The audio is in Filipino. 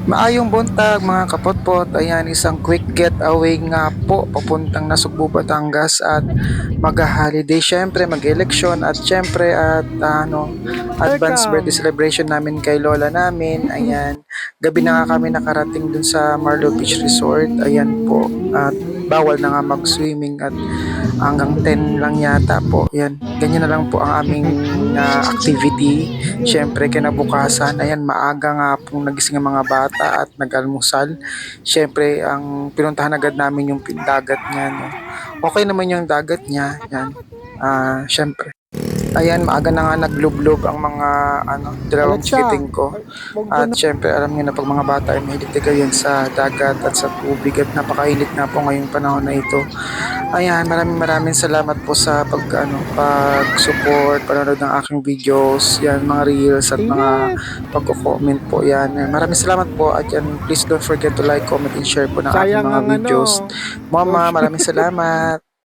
Maayong buntag mga kapotpot, ayan isang quick getaway nga po papuntang Nasugbu, Batangas at mag-holiday syempre, mag-eleksyon at syempre at advance birthday Welcome! celebration namin kay lola namin. Ayan, gabi na nga kami nakarating dun sa Marlo Beach Resort. Ayan po, at bawal na nga mag-swimming at hanggang 10 lang yata po. Yan, ganyan na lang po ang aming activity. Siyempre, kinabukasan, ayan, maaga nga pong nagising ang mga bata at nag-almusal. Siyempre, ang pinuntahan agad namin yung dagat niya. No? Okay naman yung dagat niya. Yan. Siyempre. Ayan, maaga na nga naglublob ang mga dalawang Alexa, chikiting ko. magbo At na. syempre, alam niyo na pag mga bata ay mahilig talaga yan sa dagat at sa tubig at napakainit na po ngayong panahon na ito. Ayan, maraming salamat po sa pag-support, panonood ng aking videos, yan, mga reels at mga Init! pagko-comment po yan. Maraming salamat po at yan, please don't forget to like, comment, and share po ng aking Sayang mga ang videos. Mama, social maraming salamat.